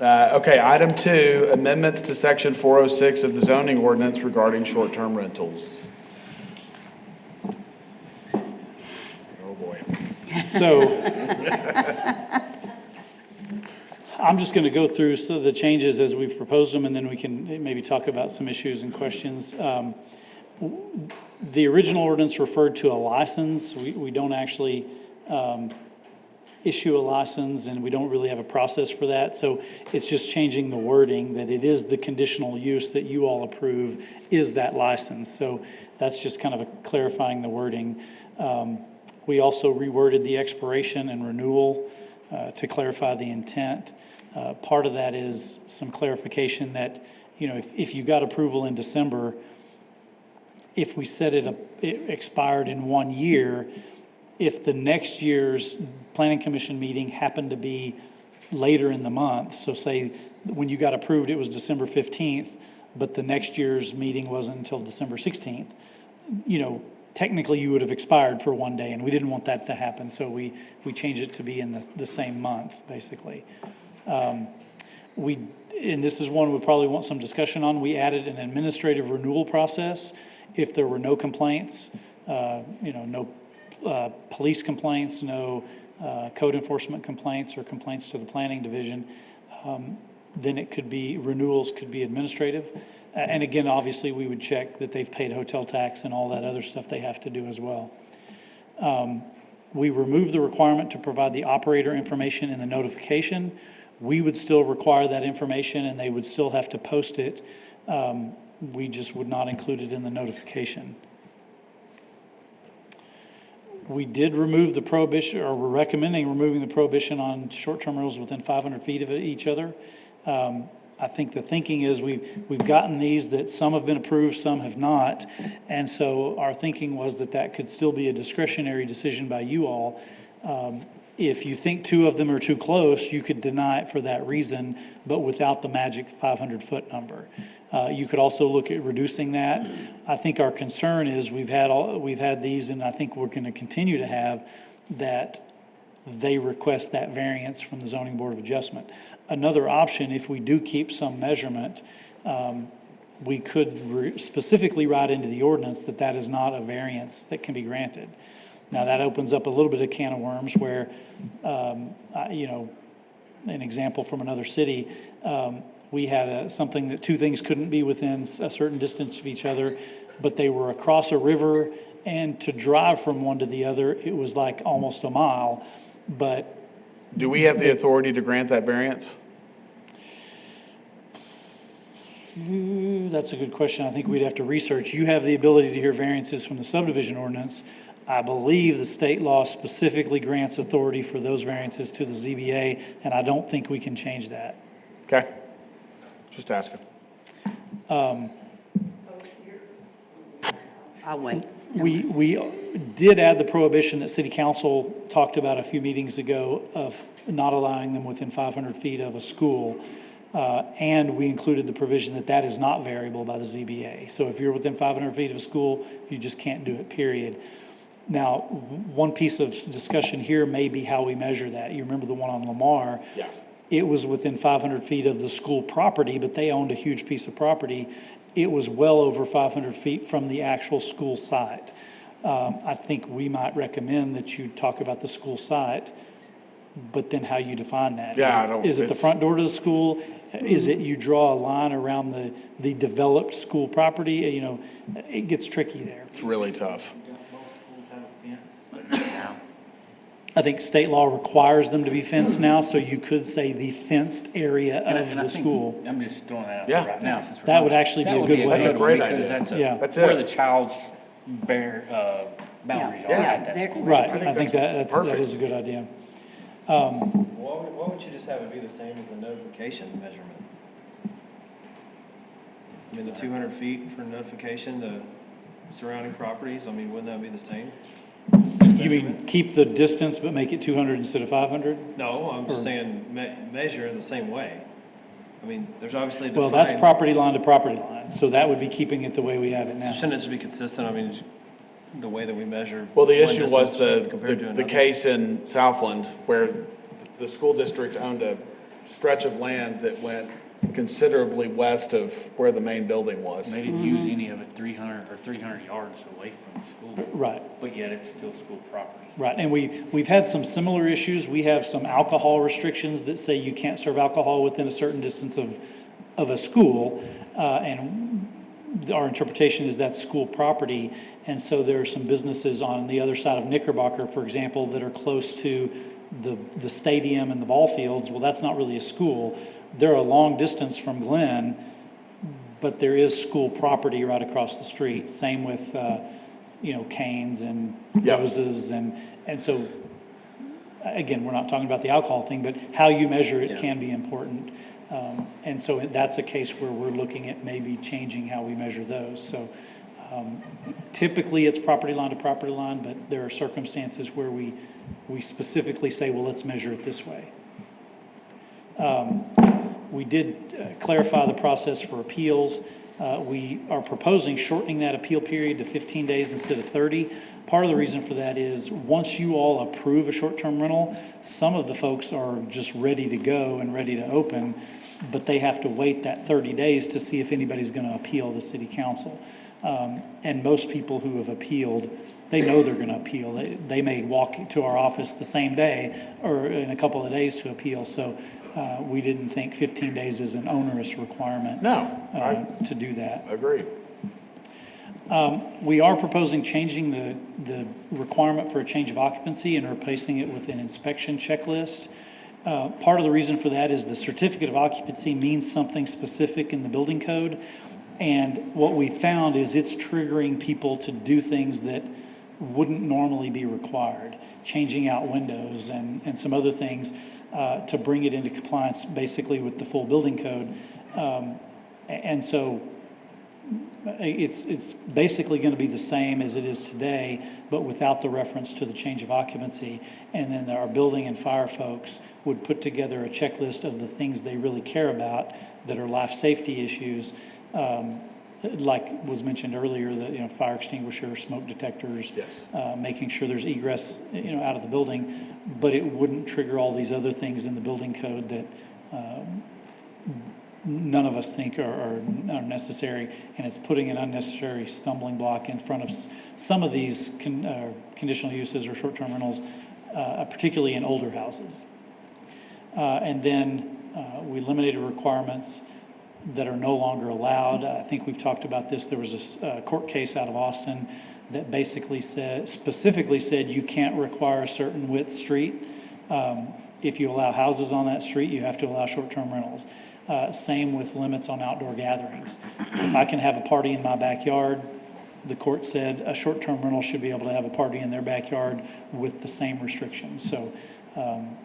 Okay, item 2, amendments to section 406 of the zoning ordinance regarding short-term rentals. Oh, boy. So I'm just going to go through the changes as we've proposed them, and then we can maybe talk about some issues and questions. The original ordinance referred to a license. We don't actually issue a license, and we don't really have a process for that. So it's just changing the wording that it is the conditional use that you all approve is that license. So that's just kind of clarifying the wording. We also reworded the expiration and renewal to clarify the intent. Part of that is some clarification that, if you got approval in December, if we said it expired in 1 year, if the next year's planning commission meeting happened to be later in the month, so say when you got approved, it was December 15th, but the next year's meeting wasn't until December 16th, technically you would have expired for 1 day, and we didn't want that to happen, so we changed it to be in the same month, basically. And this is one we probably want some discussion on. We added an administrative renewal process if there were no complaints, no police complaints, no code enforcement complaints or complaints to the planning division, then renewals could be administrative. And again, obviously, we would check that they've paid hotel tax and all that other stuff they have to do as well. We removed the requirement to provide the operator information in the notification. We would still require that information, and they would still have to post it. We just would not include it in the notification. We did remove the prohibition, or we're recommending removing the prohibition on short-term rentals within 500 feet of each other. I think the thinking is we've gotten these that some have been approved, some have not. And so our thinking was that could still be a discretionary decision by you all. If you think 2 of them are too close, you could deny it for that reason, but without the magic 500-foot number. You could also look at reducing that. I think our concern is we've had these, and I think we're going to continue to have that they request that variance from the Zoning Board of Adjustment. Another option, if we do keep some measurement, we could specifically write into the ordinance that is not a variance that can be granted. Now, that opens up a little bit of can of worms where, an example from another city, we had something that 2 things couldn't be within a certain distance of each other, but they were across a river, and to drive from one to the other, it was like almost a mile. But do we have the authority to grant that variance? That's a good question. I think we'd have to research. You have the ability to hear variances from the subdivision ordinance. I believe the state law specifically grants authority for those variances to the ZBA, and I don't think we can change that. Okay. Just asking. I'll wait. We did add the prohibition that City Council talked about a few meetings ago of not allowing them within 500 feet of a school. And we included the provision that is not variable by the ZBA. So if you're within 500 feet of a school, you just can't do it, period. Now, one piece of discussion here may be how we measure that. You remember the one on Lamar? Yeah. It was within 500 feet of the school property, but they owned a huge piece of property. It was well over 500 feet from the actual school site. I think we might recommend that you talk about the school site, but then how you define that. Yeah, Is it the front door to the school? Is it you draw a line around the developed school property? It gets tricky there. It's really tough. I think state law requires them to be fenced now, so you could say the fenced area of the school. I'm just throwing that out Yeah. right now. Since That would actually be a good way. That's a great because idea. That's Yeah. where the child's boundaries are at that school. Right, I I think think that perfect. is a good idea. Why would you just have it be the same as the notification measurement? I mean, the 200 feet for notification to surrounding properties, wouldn't that be the same? You mean keep the distance but make it 200 instead of 500? No, I'm just saying measure in the same way. There's obviously a Well, defined. that's property line to property line, so that would be keeping it the way we have it now. Shouldn't it just be consistent? The way that we measure. Well, the one issue was distance compared to the another. case in Southland where the school district owned a stretch of land that went considerably west of where the main building was. They didn't use any of it 300 yards away from the school, Right. but yet it's still school property. Right, and we've had some similar issues. We have some alcohol restrictions that say you can't serve alcohol within a certain distance of a school, and our interpretation is that's school property. And so there are some businesses on the other side of Knickerbocker, for example, that are close to the stadium and the ball fields. Well, that's not really a school. They're a long distance from Glen, but there is school property right across the street. Same with, Canes and Yep. Roses, and so, again, we're not talking about the alcohol thing, but how you measure it can be important. And so that's a case where we're looking at maybe changing how we measure those. So typically, it's property line to property line, but there are circumstances where we specifically say, well, let's measure it this way. We did clarify the process for appeals. We are proposing shortening that appeal period to 15 days instead of 30. Part of the reason for that is, once you all approve a short-term rental, some of the folks are just ready to go and ready to open, but they have to wait that 30 days to see if anybody's going to appeal to city council. And most people who have appealed, they know they're going to appeal. They may walk to our office the same day or in a couple of days to appeal. So we didn't think 15 days is an onerous requirement. To do that. Agreed. We are proposing changing the requirement for a change of occupancy and replacing it with an inspection checklist. Part of the reason for that is the certificate of occupancy means something specific in the building code. And what we found is it's triggering people to do things that wouldn't normally be required, changing out windows and some other things to bring it into compliance basically with the full building code. And so it's basically going to be the same as it is today, but without the reference to the change of occupancy. And then our building and fire folks would put together a checklist of the things they really care about that are life safety issues, like was mentioned earlier, the fire extinguisher, smoke detectors, Yes. making sure there's egress out of the building, but it wouldn't trigger all these other things in the building code that none of us think are necessary, and it's putting an unnecessary stumbling block in front of some of these conditional uses or short-term rentals, particularly in older houses. And then we eliminated requirements that are no longer allowed. I think we've talked about this. There was a court case out of Austin that basically specifically said you can't require a certain width street. If you allow houses on that street, you have to allow short-term rentals. Same with limits on outdoor gatherings. If I can have a party in my backyard, the court said a short-term rental should be able to have a party in their backyard with the same restrictions, so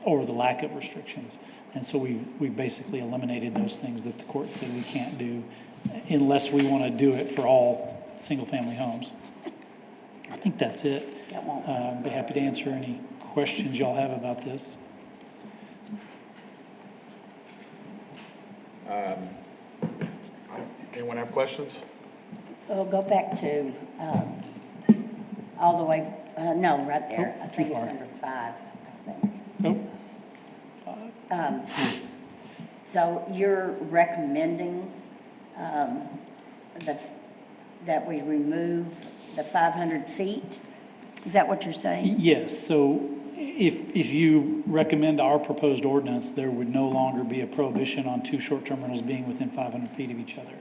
or the lack of restrictions. And so we've basically eliminated those things that the court said we can't do unless we want to do it for all single-family homes. I think that's it. Be happy to answer any questions y'all have about this. Anyone have questions? We'll go back to, all the way, no, right there. Oh, I too think it's far. number 5, I think. Nope. So you're recommending that we remove the 500 feet? Is that what you're saying? Yes, so if you recommend our proposed ordinance, there would no longer be a prohibition on two short-term rentals being within 500 feet of each other.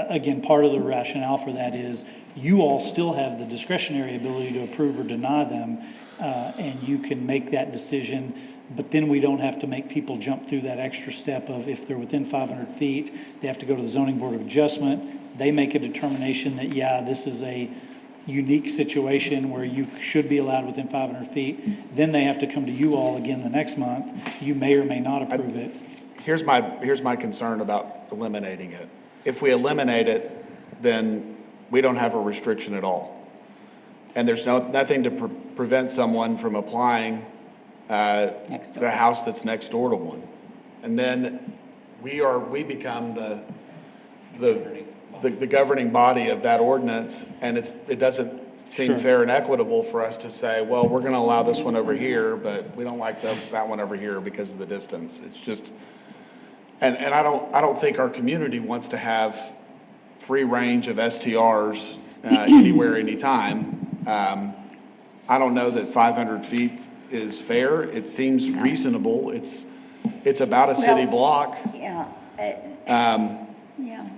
Again, part of the rationale for that is you all still have the discretionary ability to approve or deny them, and you can make that decision, but then we don't have to make people jump through that extra step of if they're within 500 feet, they have to go to the Zoning Board of Adjustment. They make a determination that, yeah, this is a unique situation where you should be allowed within 500 feet. Then they have to come to you all again the next month. You may or may not approve it. Here's my concern about eliminating it. If we eliminate it, then we don't have a restriction at all. And there's nothing to prevent someone from applying Next door. the house that's next door to one. And then we become the governing body of that ordinance, and it doesn't seem Sure. fair and equitable for us to say, well, we're gonna allow this one over here, but we don't like that one over here because of the distance. It's just, And I don't think our community wants to have free range of STRs anywhere, anytime. I don't know that 500 feet is fair. It seems reasonable. It's about a city Well, block. Yeah, yeah.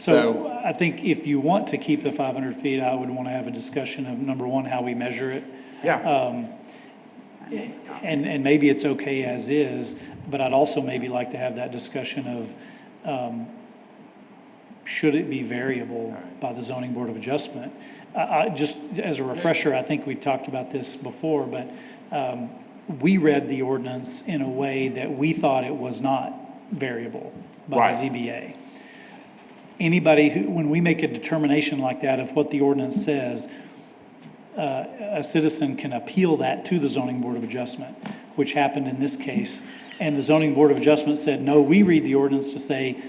So I think if you want to keep the 500 feet, I would want to have a discussion of, number one, how we measure it. Yeah, And maybe it's okay as is, but I'd also maybe like to have that discussion of, should it be variable by the zoning board of adjustment? Just as a refresher, I think we talked about this before, but, we read the ordinance in a way that we thought it was not variable by Right. the ZBA. Anybody who, when we make a determination like that of what the ordinance says, a citizen can appeal that to the zoning board of adjustment, which happened in this case. And the zoning board of adjustment said, no, we read the ordinance to say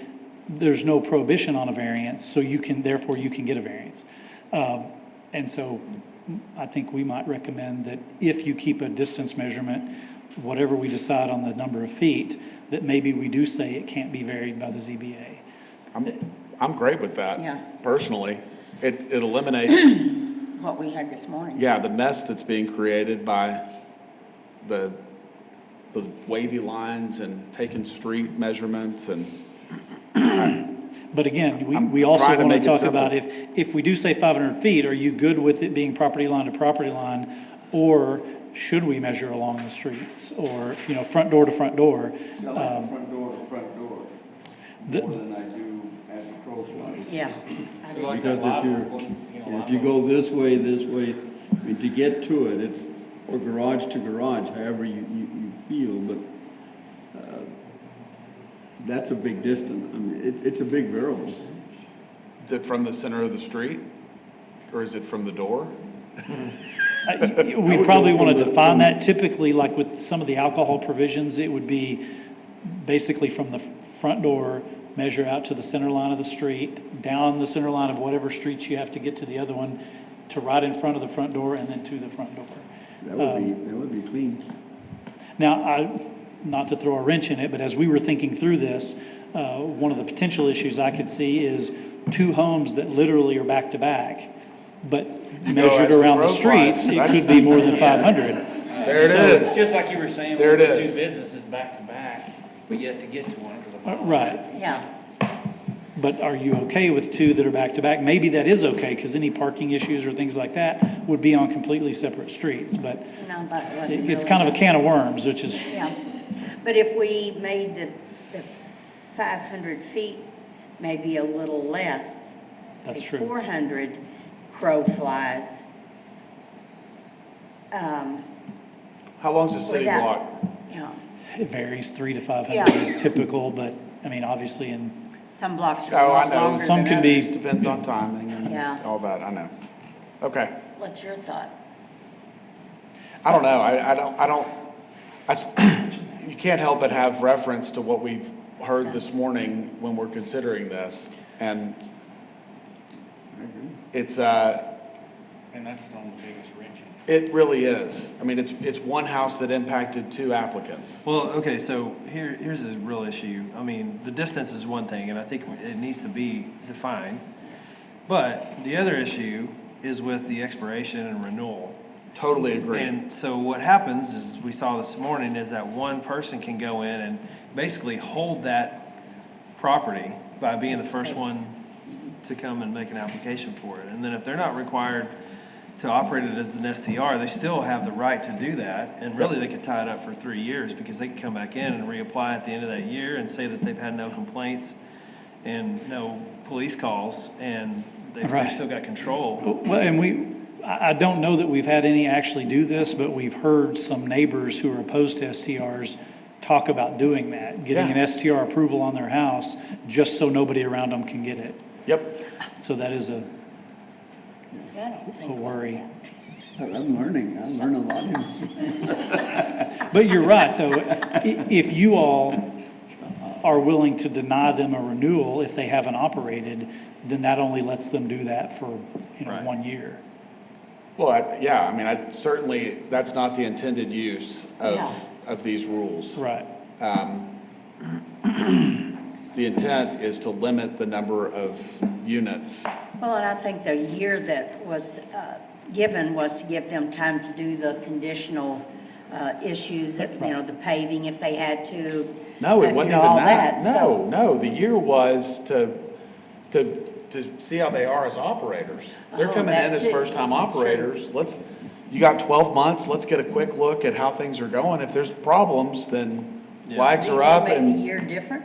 there's no prohibition on a variance, so therefore you can get a variance. And so I think we might recommend that if you keep a distance measurement, whatever we decide on the number of feet, that maybe we do say it can't be varied by the ZBA. I'm great with that. Yeah. Personally. It eliminates, What we had this morning. yeah, the mess that's being created by the wavy lines and taking street measurements and, But again, I'm we also trying to want to make it talk simple. about if we do say 500 feet, are you good with it being property line to property line? Or should we measure along the streets or, front door to front door? I like front door to front door The- more than I do as a crow flies. Yeah. It's like Because that if live one, if you go this way, I mean, to get to it, it's, or garage to garage, however you feel, but, that's a big distance. I mean, it's a big variable. is it from the center of the street? Or is it from the door? We probably want to define that typically, like with some of the alcohol provisions, it would be basically from the front door, measure out to the center line of the street, down the center line of whatever streets you have to get to the other one, to right in front of the front door and then to the front door. That would be clean. Now, not to throw a wrench in it, but as we were thinking through this, one of the potential issues I could see is two homes that literally are back to back, but measured as the around the crow flies. streets, it That's- could be more than 500. There it It's is. just like you were saying, There with it the is. two businesses back to back, but yet to get to one, because a mile. Right, Yeah, but are you okay with two that are back to back? Maybe that is okay, because any parking issues or things like that would be on completely separate streets, but no, that wasn't it's really- kind of a can of worms, which is, Yeah, but if we made the 500 feet maybe a little less. That's say true. 400 crow flies. How long's the city Without- block? Yeah, it varies, 300 to 500 Yeah. is typical, but, I mean, obviously in some blocks Oh, are a I lot know. longer Some than can be- others. Depends on timing and Yeah. all that, I know. Okay. What's your thought? I don't know, you can't help but have reference to what we've heard this morning when we're considering this. And it's, And that's on the biggest wrench. it really is. I mean, it's one house that impacted two applicants. Well, okay, so here's a real issue. I mean, the distance is one thing, and I think it needs to be defined. But the other issue is with the expiration and renewal. Totally agree. And so what happens is, we saw this morning, is that one person can go in and basically hold that property by being the first one to come and make an application for it. And then if they're not required to operate it as an STR, they still have the right to do that. And really, they could tie it up for 3 years, because they can come back in and reapply at the end of that year and say that they've had no complaints and no police calls, and they've Right. still got control. Well, and I don't know that we've had any actually do this, but we've heard some neighbors who are opposed to STRs talk about doing that, getting an Yeah. STR approval on their house, just so nobody around them can get it. Yep. So that is a See, I don't think worry. I'm learning a lot in this. But you're right, though, if you all are willing to deny them a renewal if they haven't operated, then that only lets them do that for, Right. 1 year. Well, yeah, I mean, certainly, that's not the intended use Yeah. of these rules. Right. the intent is to limit the number of units. Well, and I think the year that was given was to give them time to do the conditional issues, you know, the paving if they had to. No, it you wasn't know, even all that. so- No, the year was to see how they are as operators. They're Oh, coming in that as too. first-time That's true. operators. You got 12 months, let's get a quick look at how things are going. If there's problems, then flags Do you are wanna up make the and year different?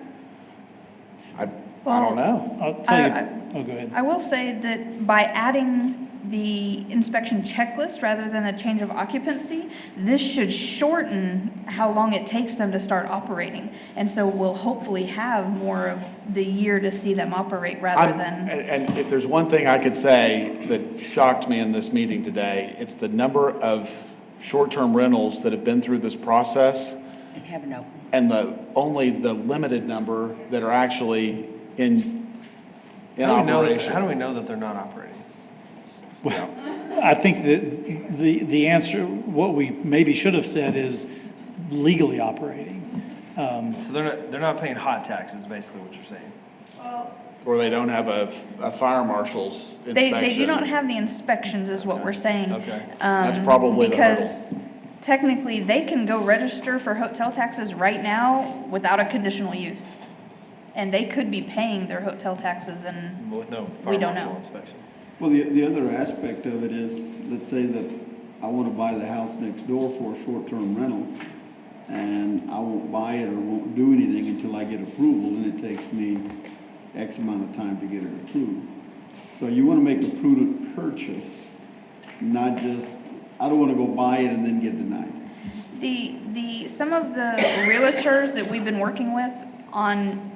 I don't know. I'll tell you, I- oh, go ahead. I will say that by adding the inspection checklist rather than a change of occupancy, this should shorten how long it takes them to start operating. And so we'll hopefully have more of the year to see them operate rather than, And if there's one thing I could say that shocked me in this meeting today, it's the number of short-term rentals that have been through this process And have no, and only the limited number that are actually in How do operation. we know that they're not operating? Well, I think that the answer, what we maybe should have said is legally operating. So they're not paying hot taxes, basically what you're saying. Or they don't have a fire marshal's inspection. they do not have the inspections is what we're saying. Okay. That's probably the hurdle. Because technically, they can go register for hotel taxes right now without a conditional use. And they could be paying their hotel taxes and With no We fire don't marshal know. inspection. Well, the other aspect of it is, let's say that I want to buy the house next door for a short-term rental, and I won't buy it or won't do anything until I get approval, and it takes me X amount of time to get it approved. So you want to make a prudent purchase, not just, I don't want to go buy it and then get denied. some of the realtors that we've been working with on,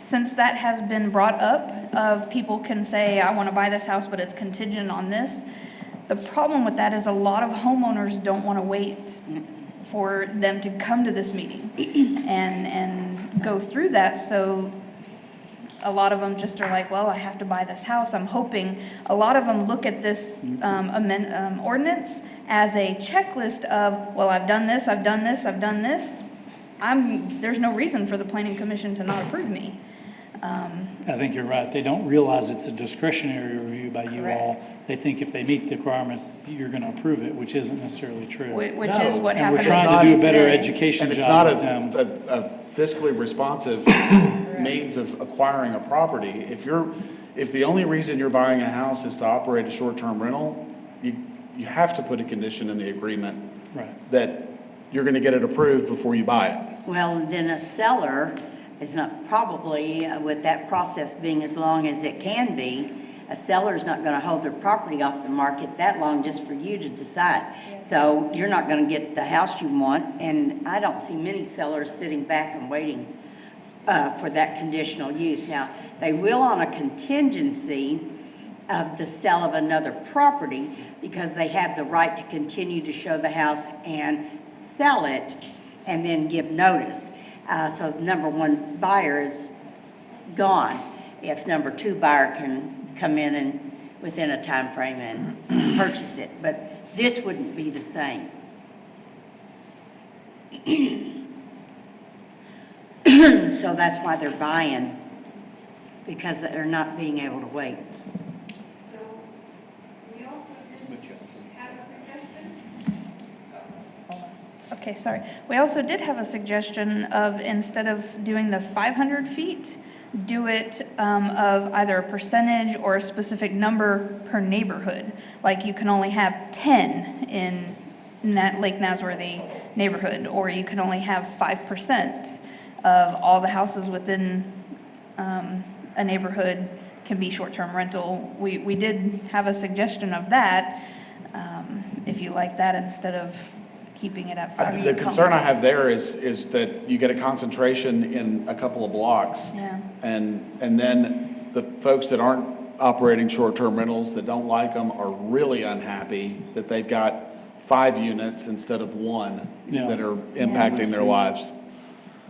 since that has been brought up, of people can say, I want to buy this house, but it's contingent on this. The problem with that is a lot of homeowners don't want to wait for them to come to this meeting and go through that. So a lot of them just are like, well, I have to buy this house. I'm hoping, a lot of them look at this ordinance as a checklist of, well, I've done this, I've done this, I've done this. There's no reason for the planning commission to not approve me. I think you're right. They don't realize it's a discretionary review by you all. Correct. They think if they meet the requirements, you're going to approve it, which isn't necessarily true. Which No, is what And we're happened. trying to do a better today. education And it's job not with them. a fiscally responsive means of acquiring a property. If the only reason you're buying a house is to operate a short-term rental, you have to put a condition in the agreement Right. that you're gonna get it approved before you buy it. well, then a seller is not probably, with that process being as long as it can be, a seller's not gonna hold their property off the market that long just for you to decide. So you're not gonna get the house you want, and I don't see many sellers sitting back and waiting for that conditional use. Now, they will on a contingency of the sale of another property because they have the right to continue to show the house and sell it and then give notice. So number one buyer is gone if number two buyer can come in and within a time frame and purchase it. But this wouldn't be the same. So that's why they're buying, because they're not being able to wait. Okay, sorry. We also did have a suggestion of, instead of doing the 500 feet, do it of either a percentage or a specific number per neighborhood. Like you can only have 10 in Lake Nasworthy neighborhood, or you can only have 5% of all the houses within a neighborhood can be short-term rental. We did have a suggestion of that, if you like that, instead of keeping it at 5. The concern I have there is that you get a concentration in a couple of blocks. Yeah. And then the folks that aren't operating short-term rentals, that don't like them, are really unhappy that they've got 5 units instead of 1 Yeah. that are impacting their lives.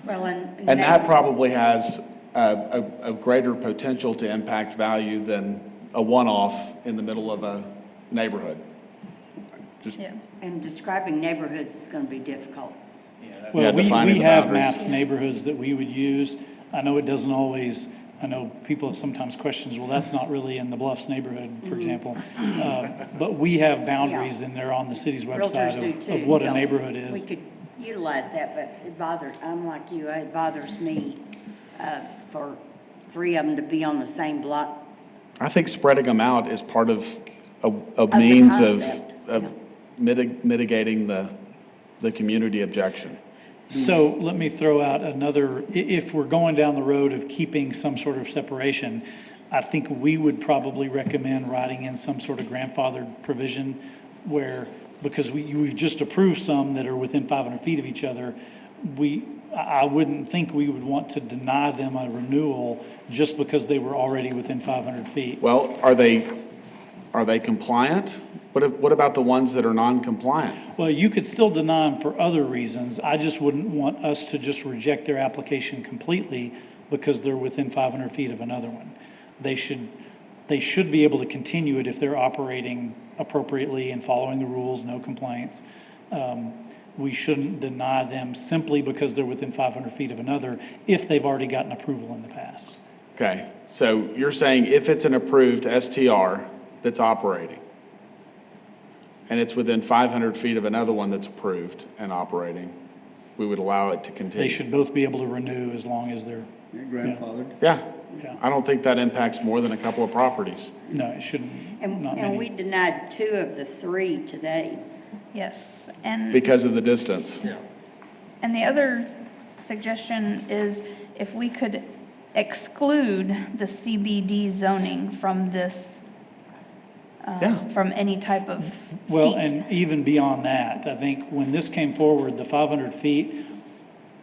Well, And that probably has a greater potential to impact value than a one-off in the middle of a neighborhood. Just Yeah. and describing neighborhoods is going to be difficult. Well, defining we the have boundaries. mapped neighborhoods that we would use. I know it doesn't always, I know people have sometimes questions, well, that's not really in the Bluffs neighborhood, for example. But we have boundaries in there on the city's Realtors website do too. of what a so neighborhood We is. could utilize that, but I'm like you, it bothers me, for three of them to be on the same block. I think spreading them out is part of a the means concept, of mitigating the community objection. So let me throw out another, if we're going down the road of keeping some sort of separation, I think we would probably recommend writing in some sort of grandfathered provision where, because we've just approved some that are within 500 feet of each other, I wouldn't think we would want to deny them a renewal just because they were already within 500 feet. Well, are they compliant? What about the ones that are non-compliant? Well, you could still deny them for other reasons. I just wouldn't want us to just reject their application completely because they're within 500 feet of another one. They should be able to continue it if they're operating appropriately and following the rules, no complaints. We shouldn't deny them simply because they're within 500 feet of another if they've already gotten approval in the past. Okay, so you're saying if it's an approved STR that's operating, and it's within 500 feet of another one that's approved and operating, we would allow it to continue? They should both be able to renew as long as they're, Your grandfather. Yeah. Yeah. I don't think that impacts more than a couple of properties. no, it shouldn't, not And we many. denied 2 of the 3 today. Yes, and. Because of the distance. Yeah. And the other suggestion is if we could exclude the CBD zoning from this, Yeah. from any type of Well, feet. and even beyond that, I think when this came forward, the 500 feet,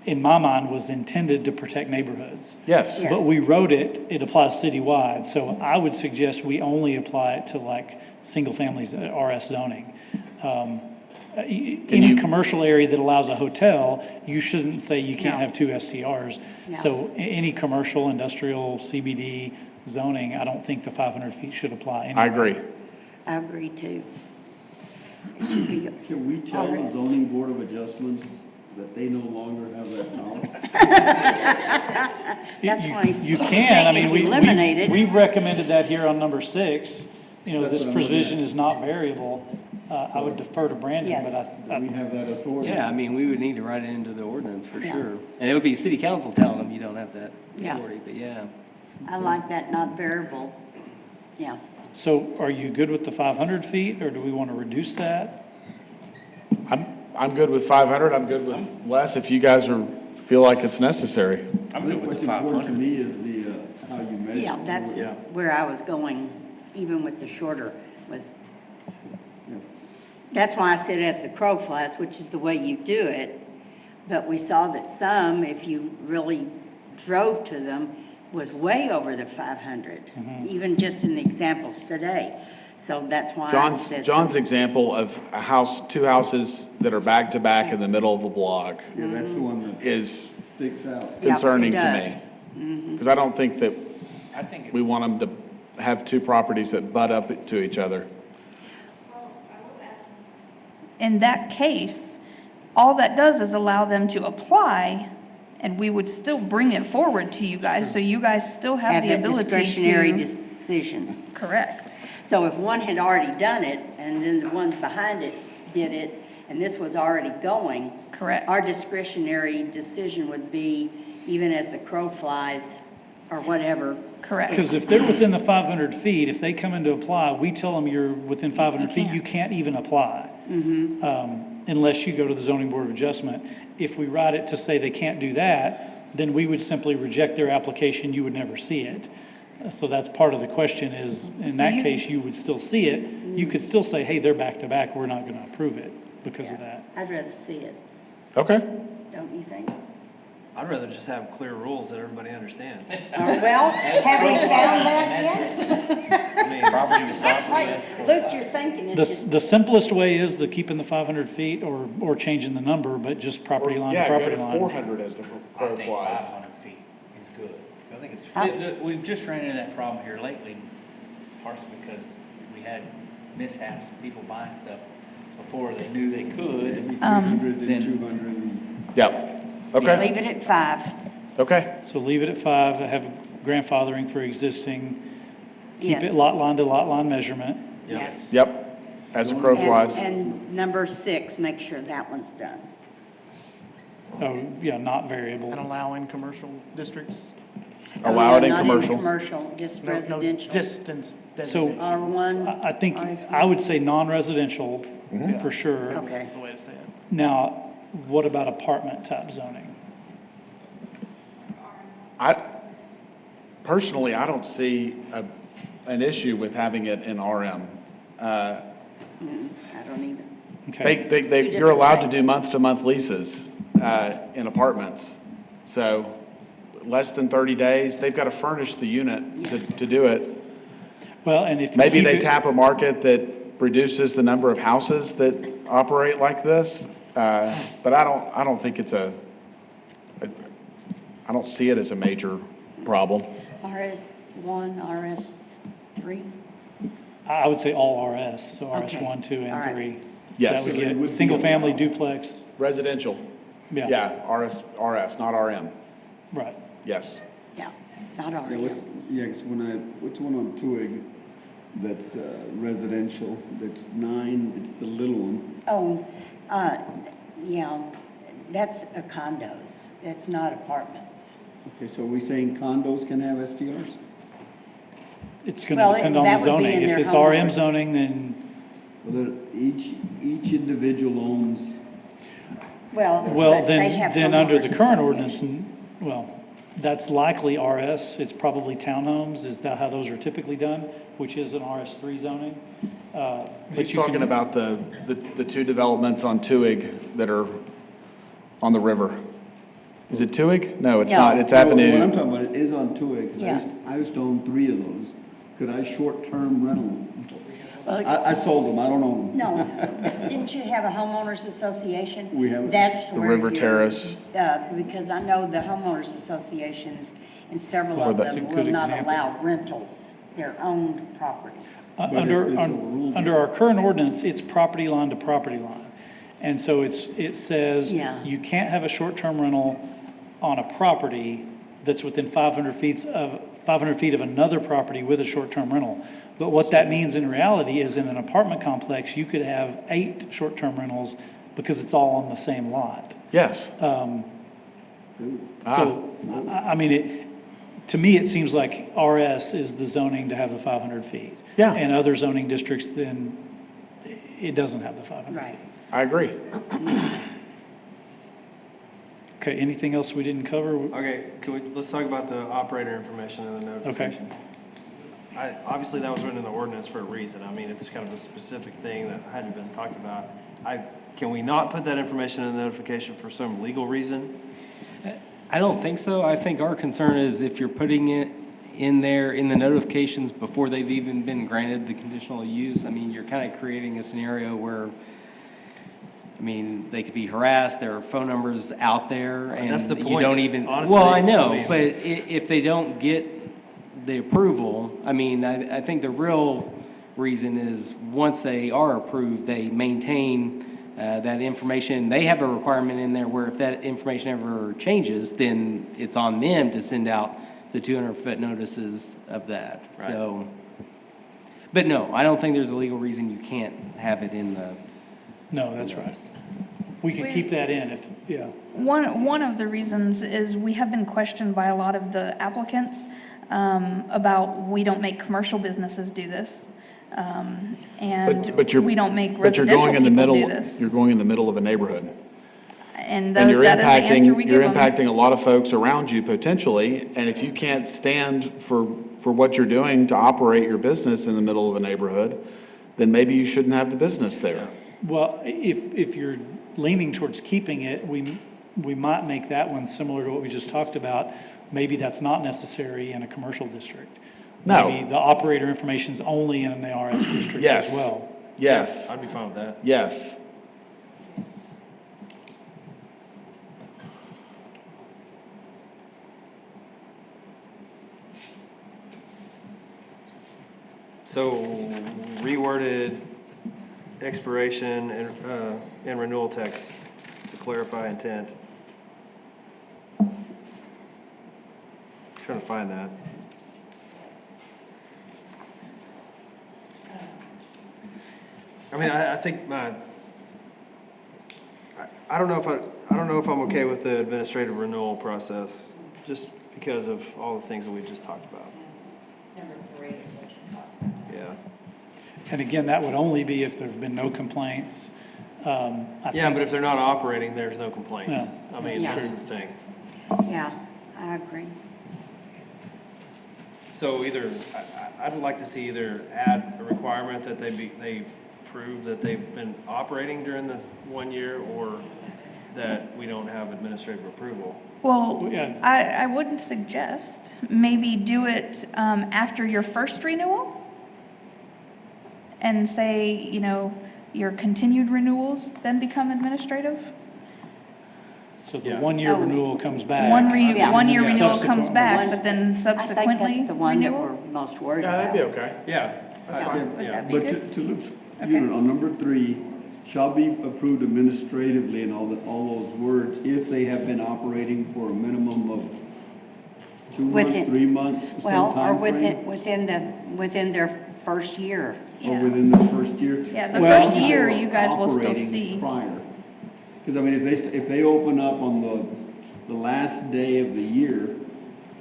in my mind, was intended to protect neighborhoods. Yes. Yeah. But we wrote it applies citywide, so I would suggest we only apply it to like single families, RS zoning. Any commercial area that allows a hotel, you shouldn't say you can't No. have 2 STRs. No. So any commercial, industrial, CBD zoning, I don't think the 500 feet should apply. I anyway. agree. I agree too. It should be, Can we tell the RS. zoning board of adjustments that they no longer have that power? That's You- why You I'm can, I saying mean, if you we, eliminate it. we've recommended that here on number 6. You know, That's this what I'm looking provision at. is not variable. I would defer to Brandon, Yes. but That we have that authority? Yeah, I mean, we would need to write it into the ordinance for Yeah. sure. And it would be city council telling them you don't have that Yeah. authority, but yeah. I like that, not variable. Yeah. so are you good with the 500 feet, or do we want to reduce that? I'm good with 500. I'm good with less if you guys feel like it's necessary. I think what's important to me is the, how you measure. Yeah, that's where I was going, even with the shorter, was, that's why I said as the crow flies, which is the way you do it. But we saw that some, if you really drove to them, was way over the 500, even just in the examples today. So that's why I said. John's example of a house, 2 houses that are back to back in the middle of a block Yeah, that's the one that is sticks out. Yeah, it concerning to does. me. Because I don't think that I think we want them to have 2 properties that butt up to each other. In that case, all that does is allow them to apply, and we would still bring it forward to you guys, so you guys still have the that ability discretionary to. decision. Correct. So if one had already done it, and then the ones behind it did it, and this was already going. Correct. Our discretionary decision would be, even as the crow flies, or whatever. Correct. Because if they're within the 500 feet, if they come in to apply, we tell them you're within 500 feet, you can't even apply. Unless you go to the zoning board of adjustment. If we write it to say they can't do that, then we would simply reject their application, you would never see it. So that's part of the question is, in So that you- case, you would still see it. You could still say, hey, they're back to back, we're not gonna approve it because of that. I'd rather see it, Okay. don't you think? I'd rather just have clear rules that everybody understands. Well, have we found that yet? I mean, property to property, that's Luke, you're thinking it's just, The simplest way is the keeping the 500 feet or changing the number, but just property line to Yeah, property go to line. 400 as the I crow think flies. 500 feet is good. I think it's. How- We've just ran into that problem here lately, partially because we had mishaps, people buying stuff before they knew they could. 300 Then- and 200. Yep. Okay. leave it at 5. Okay, So leave it at 5, have grandfathering for existing, keep Yes. it lot line to lot line measurement. Yes. yep, as a crow flies. And number 6, make sure that one's done. Oh, yeah, not variable. And allow in commercial districts? Allow it in Not commercial. Commercial, just No residential. distance So- designation. R1? I think, RS1? I would say non-residential for sure. Okay. That's the way to say it. Now, what about apartment type zoning? Personally, I don't see an issue with having it in RM. I don't either. Okay, You're allowed to do month-to-month leases in apartments. So less than 30 days, they've got to furnish the unit to do it. well, and if you Maybe keep they it- tap a market that reduces the number of houses that operate like this. But I don't think I don't see it as a major problem. RS1, RS3? I would say all RS, so Okay. RS1, 2, All and right. 3. Yes. That would So it would get be single-family allowed. duplex, Residential, yeah, yeah, RS, not RM, right. yes. Yeah, not Yeah, RM. what's one on Twig that's residential, that's 9, it's the little one. Oh, yeah, that's condos. It's not apartments. Okay, so are we saying condos can have STRs? It's going Well, to depend on the that would be zoning. in If their it's RM homeowners. zoning, then, Well, each individual owns, Well, well, but they have then under the homeowners current ordinance, association. well, that's likely RS, it's probably townhomes, is that how those are typically done, which is an RS3 zoning. But He's you can- talking about the two developments on Tuig that are on the river. Is it Tuig? No, it's No. not, it's What I'm Avenue. talking about is on Twig, 'cause Yeah. I used to own 3 of those. Could I short-term rental them? Well, I sold them, I don't own them. no, didn't you have a homeowners association? We have- That's The where River you- Terrace. Because I know the homeowners associations, and several Well, of that's them a will good not example. allow rentals, their owned properties. But Under, if it's un- overruled- under our current ordinance, it's property line to property line. And so it says Yeah. you can't have a short-term rental on a property that's within 500 feet of another property with a short-term rental. But what that means in reality is in an apartment complex, you could have 8 short-term rentals because it's all on the same lot. Yes. So, I mean, to me, it seems like RS is the zoning to have the 500 feet. Yeah. And other zoning districts, then it doesn't have the 500 Right. feet. I agree. Okay, anything else we didn't cover? Okay, let's talk about the operator information and the notification. Obviously, that was written in the ordinance for a reason. I mean, it's kind of a specific thing that hadn't been talked about. Can we not put that information in the notification for some legal reason? I don't think so. I think our concern is if you're putting it in there, in the notifications before they've even been granted the conditional use, I mean, you're kind of creating a scenario where, I mean, they could be harassed, there are phone numbers out there, and That's the you point, don't even, honestly. well, I I know, mean- but if they don't get the approval, I mean, I think the real reason is, once they are approved, they maintain that information. They have a requirement in there where if that information ever changes, then it's on them to send out the 200-foot notices of that. Right. So, but no, I don't think there's a legal reason you can't have it in the. No, that's right. We could keep that in if, yeah. One of the reasons is we have been questioned by a lot of the applicants about we don't make commercial businesses do this. And But you're. we don't make But you're residential going in the people middle. do this. You're going in the middle of a neighborhood. And And you're that is the answer we impacting, give you're them. impacting a lot of folks around you potentially, and if you can't stand for what you're doing to operate your business in the middle of a neighborhood, then maybe you shouldn't have the business there. Well, if you're leaning towards keeping it, we might make that one similar to what we just talked about. Maybe that's not necessary in a commercial district. No. Maybe the operator information's only in the RS district Yes. as well. Yes, I'd be fine with that. yes. So reworded expiration and renewal text to clarify intent. trying to find that. I mean, I think I don't know if I'm okay with the administrative renewal process, just because of all the things that we just talked about. Number 3 is what you're talking about. Yeah. And again, that would only be if there've been no complaints. I Yeah, think- but if they're not operating, there's no complaints. Yeah. I mean, Yeah. that's the thing. Yeah, I agree. So either, I'd like to see either add a requirement that they prove that they've been operating during the 1 year, or that we don't have administrative approval. Well, Yeah. I would suggest maybe do it after your first renewal and say, you know, your continued renewals then become administrative. So the Yeah. one-year Oh. renewal comes back. Yeah. One-year And then renewal comes subsequent back, ones- but then I subsequently think that's the one that renewal. we're most worried Yeah, about. that'd be okay. Yeah, that's Yeah. fine, Would yeah. that be But good? to Luke's Okay. unit, on number 3, shall be approved administratively and all those words if they have been operating for a minimum of 2 months, Within- 3 months, Well, some or time within their first year. Or Yeah. within the first year? Yeah, the Well- first year, you guys will still Operating see. prior. Because I mean, if they open up on the last day of the year,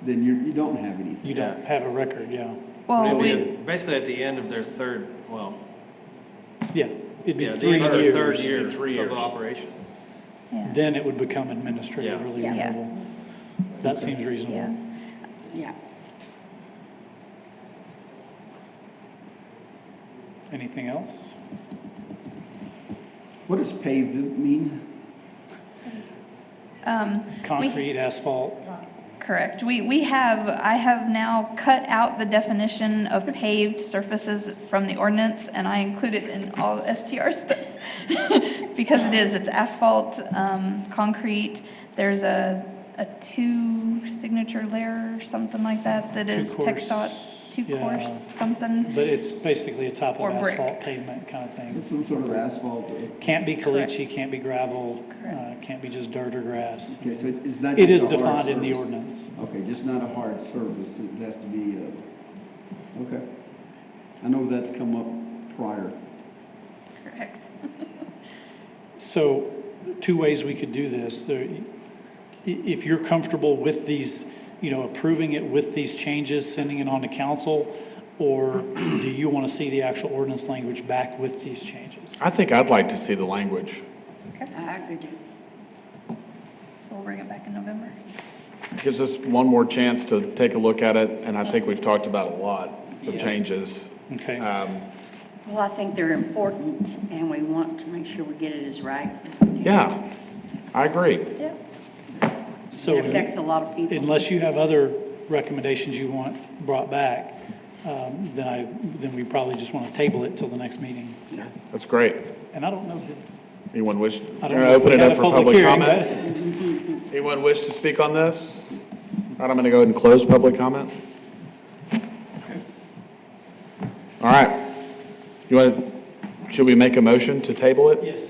then you don't have anything. You don't have a record, yeah. Well, Maybe basically at the end of their third, well, Yeah, it'd be yeah, the 3 end of their third years. year 3 years. of operation. yeah. Then it would become administratively Yeah. Yeah. renewable. That seems Yeah. reasonable. Yeah. Anything else? What does paved mean? Concrete, asphalt? Correct. I have now cut out the definition of paved surfaces from the ordinance, and I include it in all STR stuff. Because it's asphalt, concrete, there's a 2 signature layer, something like that, that is Two-course, TxDOT, 2 course, yeah. something. But it's basically a top Or of brick. asphalt pavement kind of thing. Some sort of asphalt? Can't be Correct. caliche, can't be gravel, Correct. can't be just dirt or grass. Okay, so it's not It just is a hard defined in the surface. ordinance. Okay, just not a hard surface, it has to be, okay. I know that's come up prior. Correct. So, 2 ways we could do this. If you're comfortable with these, approving it with these changes, sending it on to council, or do you want to see the actual ordinance language back with these changes? I think I'd like to see the language. I agree. So we'll bring it back in November. Gives us one more chance to take a look at it, and I think we've talked about a lot of Yeah. changes. Okay, Well, I think they're important, and we want to make sure we get it as right as we can. Yeah, I agree. Yeah. so It affects a lot of people. unless you have other recommendations you want brought back, then we probably just want to table it till the next meeting. That's great. And I don't know, Anyone wish, I don't know if open we it had up a for public public hearing, comment? Anyone wish to speak on this? All right, I'm going to go ahead and close public comment. All right. Should we make a motion to table it? Yes.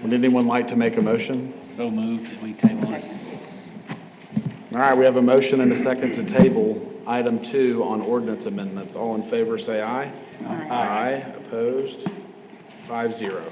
Would anyone like to make a motion? So moved, that we table this. All right, we have a motion and a second to table item 2 on ordinance amendments. All in favor, say aye. Aye. Aye, opposed, 5-0.